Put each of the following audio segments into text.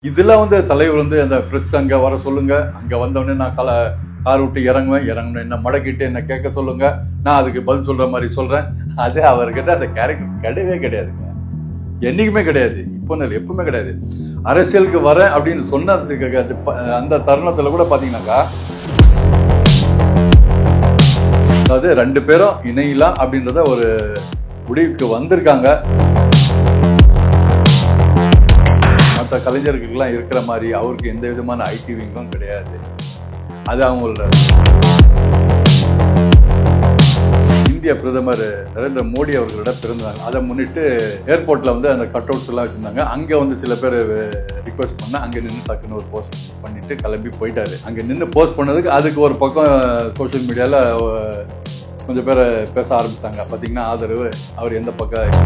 இதெல்லாம் வந்து தலைவர் வந்து அந்த ப்ரெஸ் அங்கே வர சொல்லுங்க, அங்கே வந்தவொடனே நான் கார் விட்டு இறங்கணும் என்ன மடக்கிட்டு என்ன கேட்க சொல்லுங்க, நான் அதுக்கு பதில் சொல்ற மாதிரி சொல்றேன். அது அவர்கிட்ட அந்த கேரக்டர் கிடையவே கிடையாதுங்க, என்னைக்குமே கிடையாது, இப்போ எப்பவுமே கிடையாது. அரசியலுக்கு வரேன் அப்படின்னு சொன்னதுக்கு அந்த தருணத்தில் கூட பார்த்தீங்கன்னாக்கா, அதாவது 2 பேரும் இணையலாம் அப்படின்றத ஒரு முடிவுக்கு வந்திருக்காங்க. மற்ற கலைஞர்களுக்கெல்லாம் இருக்கிற மாதிரி அவருக்கு எந்த விதமான ஐடி விங்கும் கிடையாது. அது அவங்களோட இந்திய பிரதமர் நரேந்திர மோடி அவர்களோட பிறந்தாங்க. அதை முன்னிட்டு ஏர்போர்ட்ல வந்து அந்த கட் அவுட்ஸ் எல்லாம் வச்சிருந்தாங்க. அங்க வந்து சில பேர் ரிக்வெஸ்ட் பண்ண அங்க நின்று டக்குன்னு ஒரு போஸ்ட் பண்ணிட்டு கிளம்பி போயிட்டாரு. அங்க நின்று போஸ்ட் பண்ணதுக்கு அதுக்கு ஒரு பக்கம் சோசியல் மீடியால கொஞ்சம் பேர் பேச ஆரம்பிச்சிட்டாங்க. பாத்தீங்கன்னா ஆதரவு அவர் எந்த பக்கம்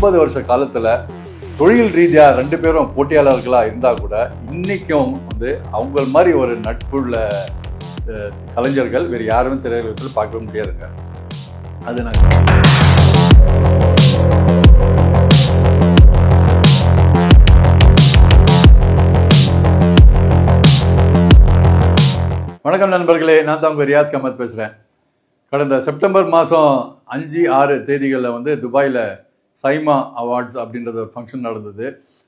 50 வருஷ காலத்துல தொழில் ரீதியா 2 பேரும் போட்டியாளர்களா இருந்தா கூட இன்னைக்கும் வந்து அவங்க மாதிரி ஒரு நட்புள்ள கலைஞர்கள் வேறு யாருமே திரையுலகத்தில் பார்க்க முடியாதுங்க. அது வணக்கம் நண்பர்களே, நான் தான் உங்க ரியாஸ் கமத் பேசுறேன். கடந்த செப்டம்பர் மாதம் 5, 6 தேதிகளில் வந்து துபாயில் சைமா அவார்ட்ஸ் அப்படின்றது ஒரு ஃபங்க்ஷன் நடந்தது.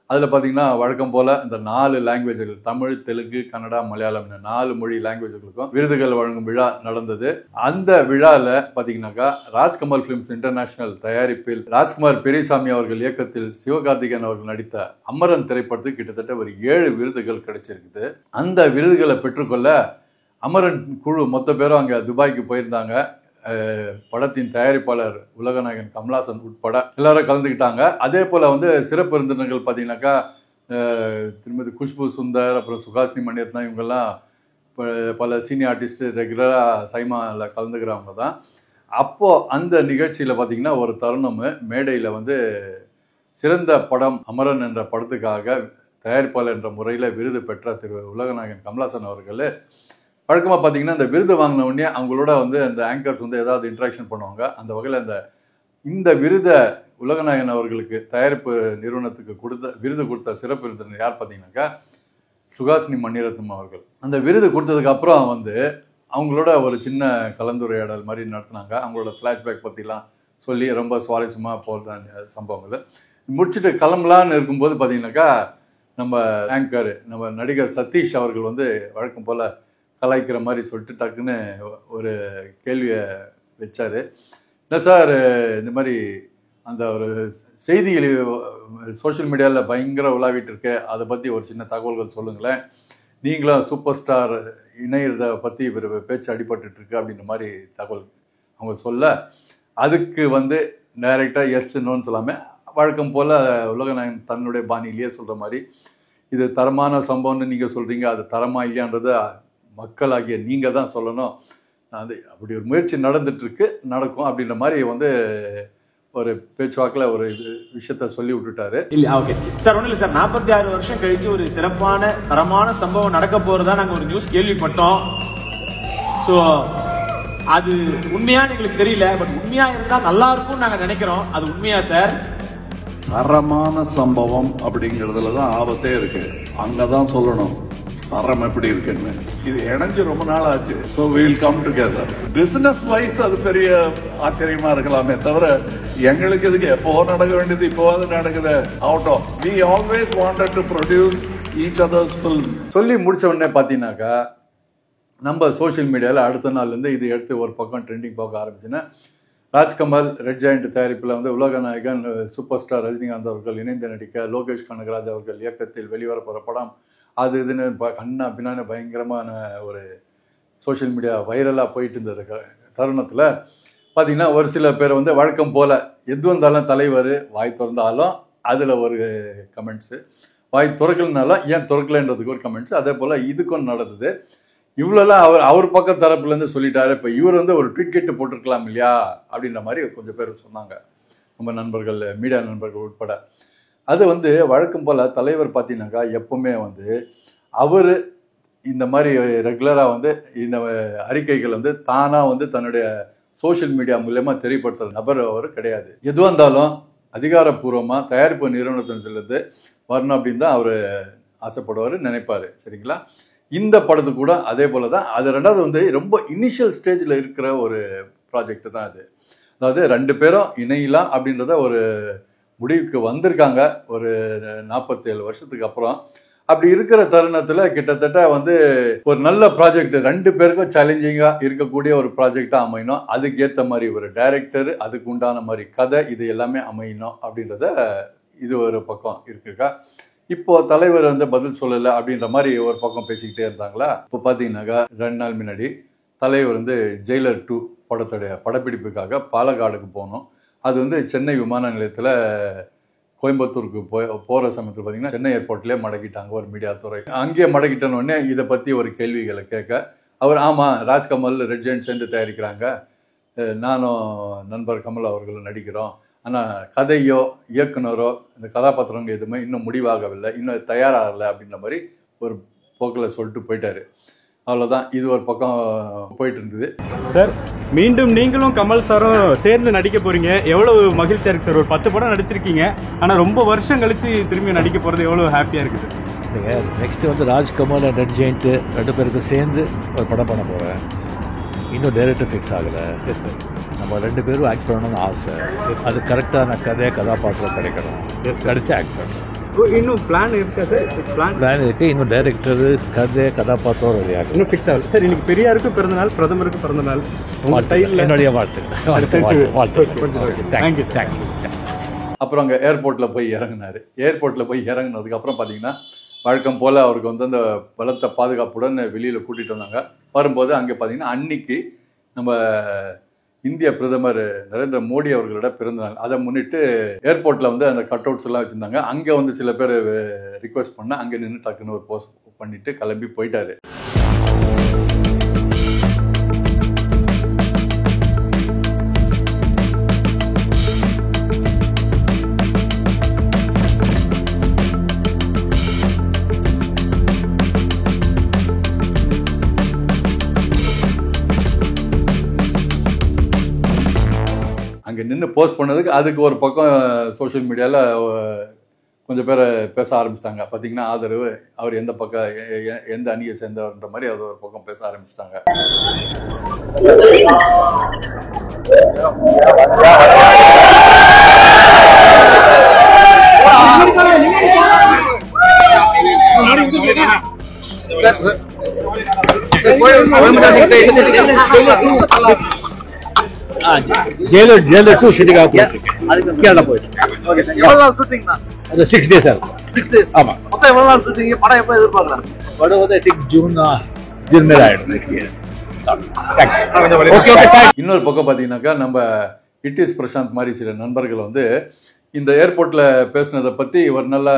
அதில் பார்த்தீங்கன்னா வழக்கம் போல் இந்த 4 லாங்குவேஜ்கள், தமிழ், தெலுங்கு, கன்னடா, மலையாளம் 4 மொழி லாங்குவேஜ்களுக்கும் விருதுகள் வழங்கும் விழா நடந்தது. அந்த விழாவில் பார்த்தீங்கன்னாக்கா ராஜ்கமல் ஃபிலிம்ஸ் இன்டர்நேஷனல் தயாரிப்பில் ராஜ்குமார் பெரியசாமி அவர்கள் இயக்கத்தில் சிவகார்த்திகேயன் அவர்கள் நடித்த அமரன் திரைப்படத்துக்கு கிட்டத்தட்ட ஒரு 7 விருதுகள் கிடைச்சிருக்குது. அந்த விருதுகளை பெற்றுக்கொள்ள அமரன் குழு மொத்த பேரும் அங்கே துபாய்க்கு போயிருந்தாங்க. படத்தின் தயாரிப்பாளர் உலகநாயகன் கமலாசன் உட்பட எல்லாரும் கலந்துக்கிட்டாங்க. அதே போல் வந்து சிறப்பு விருந்தினர்கள் பார்த்தீங்கன்னாக்கா திருமதி குஷ்பு சுந்தர், அப்புறம் சுகாசினி மணிரத்னம், இவங்கெல்லாம் பல சீனியர் ஆர்டிஸ்ட்டு ரெகுலராக சைமாவில் கலந்துக்கிறவங்க தான். அப்போது அந்த நிகழ்ச்சியில் பார்த்தீங்கன்னா ஒரு தருணம் மேடையில் வந்து சிறந்த படம் அமரன் என்ற படத்துக்காக தயாரிப்பாளர் என்ற முறையில் விருது பெற்ற திரு உலகநாயகன் கமலாசன் அவர்கள் வழக்கமாக பார்த்தீங்கன்னா இந்த விருது வாங்கின உடனே அவங்களோட வந்து அந்த ஆங்கர்ஸ் வந்து ஏதாவது இன்ட்ராக்ஷன் பண்ணுவாங்க. அந்த வகையில் இந்த விருதை உலகநாயகன் அவர்களுக்கு தயாரிப்பு நிறுவனத்துக்கு விருது கொடுத்த சிறப்பு விருந்தினர் யார் பார்த்தீங்கன்னாக்கா சுகாசினி மணிரத்னம் அவர்கள். அந்த விருது கொடுத்ததுக்கு அப்புறம் வந்து அவங்களோட ஒரு சின்ன கலந்துரையாடல் மாதிரி நடத்தினாங்க. அவங்களோட ஃப்ளாஷ்பேக் பற்றிலாம் சொல்லி ரொம்ப சுவாரஸ்யமாக போகிற சம்பவங்கள் முடிச்சுட்டு கிளம்பலான்னு இருக்கும்போது பார்த்தீங்கன்னாக்கா நம்ம ஆங்கர், நம்ம நடிகர் சதீஷ் அவர்கள் வந்து வழக்கம் போல் கலாய்க்கிற மாதிரி சொல்லிட்டு டக்குன்னு ஒரு கேள்வியை வச்சார். என்ன சார், இந்த மாதிரி அந்த ஒரு செய்திகள் சோஷியல் மீடியாவில் பயங்கர உலாவிட்டு இருக்கு, அதை பற்றி ஒரு சின்ன தகவல்கள் சொல்லுங்களேன், நீங்களும் சூப்பர் ஸ்டார் இணையதை பற்றி பேச்சு அடிபட்டுருக்கு அப்படின்ற மாதிரி தகவல் அவங்க சொல்ல, அதுக்கு வந்து டைரெக்டாக எஸ் நோன்னு சொல்லாமல் வழக்கம் போல் உலகநாயகன் தன்னுடைய பாணியிலேயே சொல்கிற மாதிரி, இது தரமான சம்பவம்னு நீங்கள் சொல்கிறீங்க, அது தரமாக இல்லையான்றதை மக்களாகிய நீங்கள் தான் சொல்லணும், அது அப்படி ஒரு முயற்சி நடந்துட்டுருக்கு, நடக்கும் அப்படின்ற மாதிரி வந்து ஒரு பேச்சுவாக்கில் ஒரு விஷயத்த சொல்லி விட்டுட்டாரு. இல்லை, ஓகே சார், ஒன்றும் இல்லை சார், 46 வருஷம் கழிச்சு ஒரு சிறப்பான தரமான சம்பவம் நடக்க போகிறதா நாங்கள் ஒரு நியூஸ் கேள்விப்பட்டோம். ஸோ அது உண்மையான்னு எங்களுக்கு தெரியல, பட் உண்மையா இருந்தால் நல்லா இருக்கும்னு நாங்கள் நினைக்கிறோம். அது உண்மையா சார்? தரமான சம்பவம் அப்படிங்கிறதுல தான் ஆபத்தே இருக்கு. அங்கதான் சொல்லணும் தரம் எப்படி இருக்குன்னு. இது இணைஞ்சு ரொம்ப நாள் ஆச்சு. So we will come together. Business wise அது பெரிய ஆச்சரியமா இருக்கலாமே தவிர எங்களுக்கு இதுக்கு எப்போ நடக்க வேண்டியது இப்போவாது நடக்குது. Out of we always wanted to produce each other's film. சொல்லி முடிச்ச உடனே பார்த்தீங்கன்னாக்கா நம்ம சோஷியல் மீடியாவில் அடுத்த நாள்லேருந்து இது எடுத்து ஒரு பக்கம் ட்ரெண்டிங் பார்க்க ஆரம்பிச்சுன்னா, ராஜ்கமல் ரெட் ஜாயிண்ட் தயாரிப்பில் வந்து உலகநாயகன் சூப்பர் ஸ்டார் ரஜினிகாந்த் அவர்கள் இணைந்து நடிக்க லோகேஷ் கனகராஜ் அவர்கள் இயக்கத்தில் வெளிவர போகிற படம் அது இதுன்னு கண்ணா பின்னான்னு பயங்கரமான ஒரு சோஷியல் மீடியா வைரலாக போயிட்டு இருந்தது தருணத்தில் பார்த்தீங்கன்னா ஒரு சில பேர் வந்து வழக்கம் போல் எது வந்தாலும் தலைவர் வாய் திறந்தாலும் அதில் ஒரு கமெண்ட்ஸு, வாய் திறக்கலனாலும் ஏன் திறக்கலைன்றதுக்கு ஒரு கமெண்ட்ஸ், அதே போல் இதுக்கும் நடந்தது. இவ்வளோலாம் அவர் பக்கம் தரப்புலேருந்து சொல்லிட்டாரு. இப்போ இவர் வந்து ஒரு ட்வீட் கேட்டு போட்டிருக்கலாம் இல்லையா அப்படின்ற மாதிரி கொஞ்சம் பேர் சொன்னாங்க, நம்ம நண்பர்கள், மீடியா நண்பர்கள் உட்பட. அது வந்து வழக்கம் போல் தலைவர் பார்த்தீங்கன்னாக்கா எப்பவுமே வந்து அவர் இந்த மாதிரி ரெகுலராக வந்து இந்த அறிக்கைகள் வந்து தானாக வந்து தன்னுடைய சோஷியல் மீடியா மூலமா தெரியப்படுத்துகிற நபர் அவர் கிடையாது. எதுவாக இருந்தாலும் அதிகாரப்பூர்வமாக தயாரிப்பு நிறுவனத்திலிருந்து வரணும் அப்படின்னு தான் அவர் ஆசைப்படுவார், நினைப்பார். சரிங்களா? இந்த படத்துக்கு கூட அதே போல தான். அது ரெண்டாவது வந்து ரொம்ப இனிஷியல் ஸ்டேஜில் இருக்கிற ஒரு ப்ராஜெக்ட் தான் அது. அதாவது 2 பேரும் இணையலாம் அப்படின்றத ஒரு முடிவுக்கு வந்திருக்காங்க ஒரு 47 வருஷத்துக்கு அப்புறம். அப்படி இருக்கிற தருணத்தில் கிட்டத்தட்ட வந்து ஒரு நல்ல ப்ராஜெக்ட் 2 பேருக்கும் சேலஞ்சிங்காக இருக்கக்கூடிய ஒரு ப்ராஜெக்டாக அமையணும். அதுக்கு ஏற்ற மாதிரி ஒரு டைரக்டர், அதுக்கு உண்டான மாதிரி கதை, இது எல்லாமே அமையணும் அப்படின்றத இது ஒரு பக்கம் இருக்குக்கா. இப்போ தலைவர் வந்து பதில் சொல்லலை அப்படின்ற மாதிரி ஒரு பக்கம் பேசிக்கிட்டே இருந்தாங்களா. இப்போ பார்த்தீங்கன்னாக்கா 2 நாள் முன்னாடி தலைவர் வந்து ஜெயிலர் 2 படத்துடைய படப்பிடிப்புக்காக பாலக்காடுக்கு போகணும். அது வந்து சென்னை விமான நிலையத்தில் கோயம்புத்தூருக்கு போகிற சமயத்தில் பார்த்தீங்கன்னா சென்னை ஏர்போர்ட்லேயே மடக்கிட்டாங்க ஒரு மீடியா துறை. அங்கேயே மடக்கிட்டோன்னே இதை பற்றி ஒரு கேள்விகளை கேட்க அவர், ஆமாம் ராஜ்கமல், ரெட் ஜெயண்ட் சேர்ந்து தயாரிக்கிறாங்க, நானும் நண்பர் கமல் அவர்களும் நடிக்கிறோம், ஆனால் கதையோ இயக்குனரோ இந்த கதாபாத்திரங்க எதுவுமே இன்னும் முடிவாகவில்லை, இன்னும் தயாராகலை அப்படின்ற மாதிரி ஒரு போக்கில் சொல்லிட்டு போயிட்டாரு. அவ்வளோதான். இது ஒரு பக்கம் போயிட்டு இருந்தது. சார், மீண்டும் நீங்களும் கமல் சாரும் சேர்ந்து நடிக்க போறீங்க, எவ்வளவு மகிழ்ச்சியா இருக்கு சார்? ஒரு 10 படம் நடிச்சிருக்கீங்க, ஆனால் ரொம்ப வருஷம் கழிச்சு திரும்பி நடிக்க போறது எவ்வளவு ஹாப்பியா இருக்குது? நெக்ஸ்ட் வந்து ராஜ்கமல் அண்ட் ரெட் ஜெயண்ட் 2 பேருக்கும் சேர்ந்து ஒரு படம் பண்ண போகிறேன். இன்னும் டைரக்டர் ஃபிக்ஸ் ஆகலை. நம்ம 2 பேரும் ஆக்ட் பண்ணணும்னு ஆசை. அது கரெக்டான கதாபாத்திரம் கிடைக்கணும், கிடைச்சி ஆக்ட் பண்ணணும். இன்னும் பிளான் இருக்கா சார்? பிளான் இருக்கு. இன்னும் டைரக்டர், கதாபாத்திரம் ரெடி ஆகும். இன்னும் ஃபிக்ஸ் ஆகல சார். இன்னைக்கு பெரியாருக்கும் பிறந்த நாள், பிரதமருக்கு பிறந்த நாள். என்னுடைய வாழ்த்து. தேங்க்யூ. அப்புறம் அங்கே ஏர்போர்ட்டில் போய் இறங்கினார். ஏர்போர்ட்டில் போய் இறங்கினதுக்கு அப்புறம் பார்த்தீங்கன்னா வழக்கம் போல் அவருக்கு வந்து அந்த பலத்த பாதுகாப்புடன் வெளியில் கூட்டிகிட்டு வந்தாங்க. வரும்போது அங்கே பார்த்தீங்கன்னா அன்னைக்கு நம்ம இந்திய பிரதமர் நரேந்திர மோடி அவர்களோட பிறந்தநாள். அதை முன்னிட்டு ஏர்போர்ட்டில் வந்து அந்த கட் அவுட்ஸ் எல்லாம் வச்சுருந்தாங்க. அங்கே வந்து சில பேர் ரிக்வெஸ்ட் பண்ண அங்கே நின்று டக்குன்னு ஒரு போஸ்ட் பண்ணிட்டு கிளம்பி போயிட்டாரு. அங்கே நின்று போஸ்ட் பண்ணதுக்கு அதுக்கு ஒரு பக்கம் சோஷியல் மீடியாவில் கொஞ்சம் பேர் பேச ஆரம்பிச்சிட்டாங்க. பார்த்தீங்கன்னா ஆதரவு, அவர் எந்த பக்கம் எந்த அணியை சேர்ந்தவர்ன்ற மாதிரி அது ஒரு பக்கம் பேச ஆரம்பிச்சிட்டாங்க. ஜெயிலர் 2 ஷூட்டிங்காக போயிட்டு கேரளா போயிட்டு 6 days ஆகும். ஆமா, எவ்வளவு நாள் ஷூட்டிங்? படம் எப்போ எதிர்பார்க்கலாம்? படம் வந்து ஜூன் மேல ஆயிடும். இன்னொரு பக்கம் பார்த்தீங்கன்னாக்கா நம்ம இட்டிஸ் பிரசாந்த் மாதிரி சில நண்பர்கள் வந்து இந்த ஏர்போர்ட்டில் பேசுனதை பற்றி ஒரு நல்ல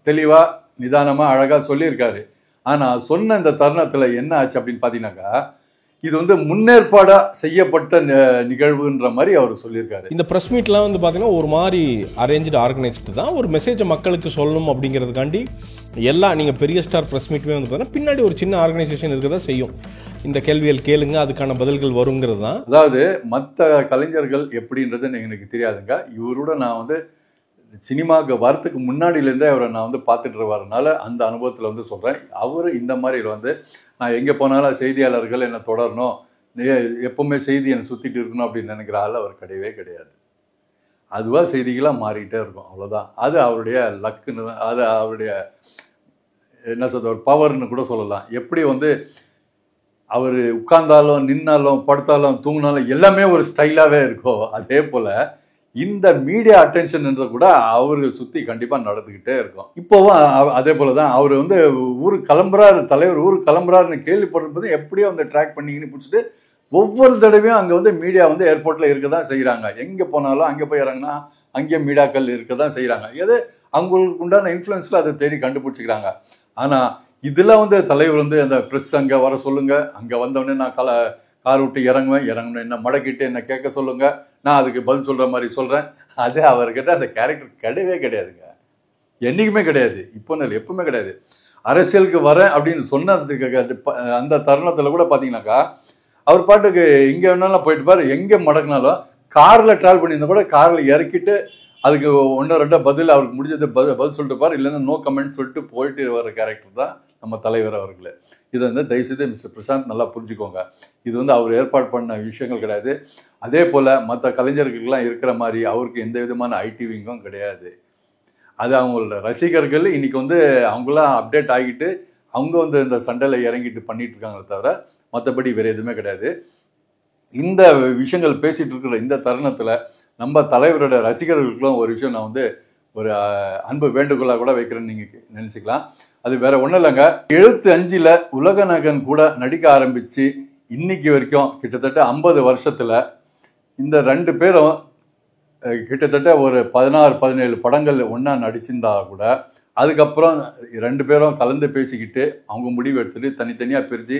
தெளிவாக நிதானமாக அழகாக சொல்லியிருக்காரு. ஆனால் சொன்ன இந்த தருணத்தில் என்ன ஆச்சு அப்படின்னு பார்த்தீங்கன்னாக்கா இது வந்து முன்னேற்பாடா செய்யப்பட்ட நிகழ்வுன்ற மாதிரி அவர் சொல்லியிருக்காரு. இந்த ப்ரெஸ் மீட்லாம் வந்து பார்த்தீங்கன்னா ஒரு மாதிரி அரேஞ்சு ஆர்கனைஸ்டு தான். ஒரு மெசேஜை மக்களுக்கு சொல்லணும் அப்படிங்கிறதுக்காண்டி எல்லா நீங்கள் பெரிய ஸ்டார் ப்ரெஸ் மீட்டுமே வந்து பார்த்தீங்கன்னா பின்னாடி ஒரு சின்ன ஆர்கனைசேஷன் இருக்க தான் செய்யும். இந்த கேள்விகள் கேளுங்க, அதுக்கான பதில்கள் வருங்கிறது தான். அதாவது மற்ற கலைஞர்கள் எப்படின்றது எனக்கு தெரியாதுங்க. இவரோட நான் வந்து சினிமாவுக்கு வரத்துக்கு முன்னாடியிலேருந்தே அவரை நான் வந்து பார்த்துட்டு வரனால அந்த அனுபவத்தில் வந்து சொல்கிறேன். அவர் இந்த மாதிரி வந்து நான் எங்கே போனாலும் செய்தியாளர்கள் என்னை தொடரணும், எப்பவுமே செய்தி என்னை சுற்றிட்டு இருக்கணும் அப்படின்னு நினைக்கிற ஆள் அவர் கிடையவே கிடையாது. அதுவாக செய்திகளாக மாறிக்கிட்டே இருக்கும், அவ்வளோதான். அது அவருடைய லக்குன்னு தான், அது அவருடைய என்ன சொல்ற ஒரு பவர்னு கூட சொல்லலாம். எப்படி வந்து அவர் உட்கார்ந்தாலும் நின்னாலும் படுத்தாலும் தூங்கினாலும் எல்லாமே ஒரு ஸ்டைலாகவே இருக்கோ, அதே போல் இந்த மீடியா அட்டென்ஷன் கூட அவரு சுற்றி கண்டிப்பாக நடந்துக்கிட்டே இருக்கும். இப்போவும் அதே போல தான் அவர் வந்து ஊருக்கு கிளம்புறாரு, தலைவர் ஊருக்கு கிளம்புறாருன்னு கேள்விப்படும்போது எப்படியோ வந்து ட்ராக் பண்ணிக்கின்னு பிடிச்சிட்டு ஒவ்வொரு தடவையும் அங்கே வந்து மீடியா வந்து ஏர்போர்ட்டில் இருக்க தான் செய்கிறாங்க. எங்கே போனாலும் அங்கே போய் இறங்கினா அங்கே மீடியாக்கள் இருக்க தான் செய்கிறாங்க. எது அவங்களுக்கு உண்டான இன்ஃப்ளூயன்ஸில் அதை தேடி கண்டுபிடிச்சிக்கிறாங்க. ஆனால் இதில் வந்து தலைவர் வந்து அந்த ப்ரெஸ் அங்கே வர சொல்லுங்கள், அங்கே வந்தவொடனே நான் கார் விட்டு இறங்கணும், என்ன மடக்கிட்டு என்ன கேட்க சொல்லுங்க, நான் அதுக்கு பதில் சொல்கிற மாதிரி சொல்கிறேன். அது அவர்கிட்ட அந்த கேரக்டர் கிடையவே கிடையாதுங்க, என்றைக்குமே கிடையாது. இப்போ இல்லை, எப்பவுமே கிடையாது. அரசியலுக்கு வரேன் அப்படின்னு சொன்னதுக்கு அந்த தருணத்தில் கூட பார்த்தீங்கன்னாக்கா அவர் பாட்டுக்கு எங்கே வேணாலும் போயிட்டு பாரு, எங்கே மடக்கினாலும் காரில் ட்ராவல் பண்ணியிருந்தா கூட காரில் இறக்கிட்டு அதுக்கு ஒன்று ரெண்டா பதில் அவருக்கு முடிஞ்சது பதில் சொல்லிட்டு பாரு, இல்லைன்னா நோ கமெண்ட் சொல்லிட்டு போயிட்டு வர கேரக்டர் தான் நம்ம தலைவர் அவர்கள். இதை வந்து தயவுசெய்து மிஸ்டர் பிரசாந்த் நல்லா புரிஞ்சுக்கோங்க. இது வந்து அவர் ஏற்பாடு பண்ண விஷயங்கள் கிடையாது. அதே போல் மற்ற கலைஞர்களுக்கெல்லாம் இருக்கிற மாதிரி அவருக்கு எந்த விதமான ஐடி விங்கும் கிடையாது. அது அவங்களோட ரசிகர்கள் இன்னைக்கு வந்து அவங்களாம் அப்டேட் ஆகிட்டு அவங்க வந்து இந்த சண்டையில் இறங்கிட்டு பண்ணிட்டு இருக்காங்களே தவிர மற்றபடி வேறு எதுவுமே கிடையாது. இந்த விஷயங்கள் பேசிட்டு இருக்கிற இந்த தருணத்தில் நம்ம தலைவரோட ரசிகர்களுக்கும் ஒரு விஷயம் நான் வந்து ஒரு அன்பு வேண்டுகோளாக கூட வைக்கிறேன்னு நீங்கள் நினச்சிக்கலாம். அது வேற ஒன்றும் இல்லைங்க. 75 உலகநாயகன் கூட நடிக்க ஆரம்பித்து இன்னைக்கு வரைக்கும் கிட்டத்தட்ட 50 வருஷத்தில் இந்த 2 பேரும் கிட்டத்தட்ட ஒரு 16-17 படங்கள் ஒன்றா நடிச்சிருந்தா கூட அதுக்கப்புறம் 2 பேரும் கலந்து பேசிக்கிட்டு அவங்க முடிவு எடுத்துட்டு தனித்தனியாக பிரித்து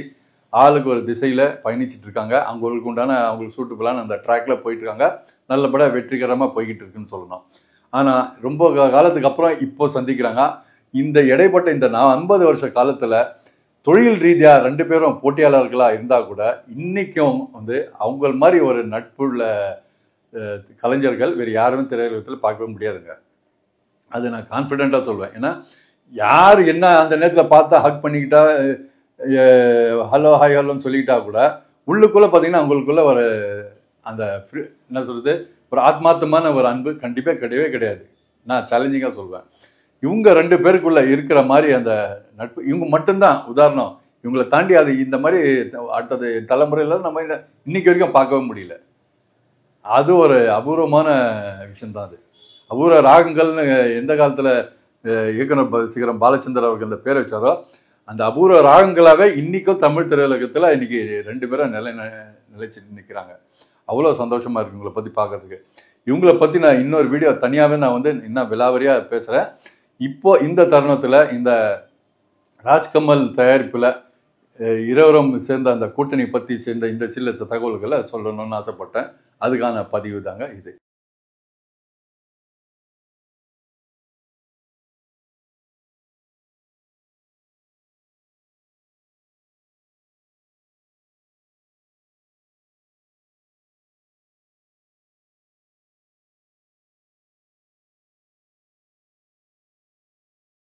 ஆளுக்கு ஒரு திசையில் பயணிச்சுட்டு இருக்காங்க. அவங்களுக்கு உண்டான அவங்களுக்கு சூட்டுபுளான அந்த ட்ராக்ல போயிட்டு இருக்காங்க. நல்லபடியாக வெற்றிகரமாக போய்கிட்டு இருக்குன்னு சொல்லணும். ஆனால் ரொம்ப காலத்துக்கு அப்புறம் இப்போ சந்திக்கிறாங்க. இந்த இடைப்பட்ட இந்த 50 வருஷ காலத்தில் தொழில் ரீதியாக 2 பேரும் போட்டியாளர்களாக இருந்தால் கூட இன்றைக்கும் வந்து அவங்க மாதிரி ஒரு நட்புள்ள கலைஞர்கள் வேறு யாருமே திரையுலகத்தில் பார்க்கவே முடியாதுங்க. அது நான் கான்ஃபிடென்ட்டாக சொல்வேன். ஏன்னா யார் என்ன அந்த நேரத்தில் பார்த்தா ஹக் பண்ணிக்கிட்டா ஹலோ ஹாய் ஹலோன்னு சொல்லிக்கிட்டா கூட உள்ளுக்குள்ளே பார்த்தீங்கன்னா அவங்களுக்குள்ள ஒரு அந்த என்ன சொல்கிறது ஒரு ஆத்மார்த்தமான ஒரு அன்பு கண்டிப்பாக கிடையவே கிடையாது. நான் சேலஞ்சிங்காக சொல்வேன். இவங்க 2 பேருக்குள்ள இருக்கிற மாதிரி அந்த நட்பு இவங்க மட்டும்தான் உதாரணம். இவங்களை தாண்டி அது இந்த மாதிரி அடுத்தது தலைமுறையில் நம்ம இன்னைக்கு வரைக்கும் பார்க்கவே முடியல. அது ஒரு அபூர்வமான விஷயம்தான். அது அபூர்வ ராகங்கள்னு எந்த காலத்தில் இயக்குனர் சிகரம் பாலச்சந்தர் அவருக்கு அந்த பேர் வச்சாரோ அந்த அபூர்வ ராகங்களாகவே இன்றைக்கும் தமிழ் திரையுலகத்தில் இன்னைக்கு 2 பேரும் நிலைச்சிட்டு நிற்கிறாங்க. அவ்வளோ சந்தோஷமாக இருக்குது இவங்களை பற்றி பார்க்கறதுக்கு. இவங்களை பற்றி நான் இன்னொரு வீடியோ தனியாகவே நான் வந்து இன்னும் விலாவரியாக பேசுகிறேன். இப்போ இந்த தருணத்தில் இந்த ராஜ்கமல் தயாரிப்பில் இருவரும் சேர்ந்த அந்த கூட்டணி பற்றி சேர்ந்த இந்த சில தகவல்களை சொல்லணும்னு ஆசைப்பட்டேன். அதுக்கான பதிவு தாங்க இது.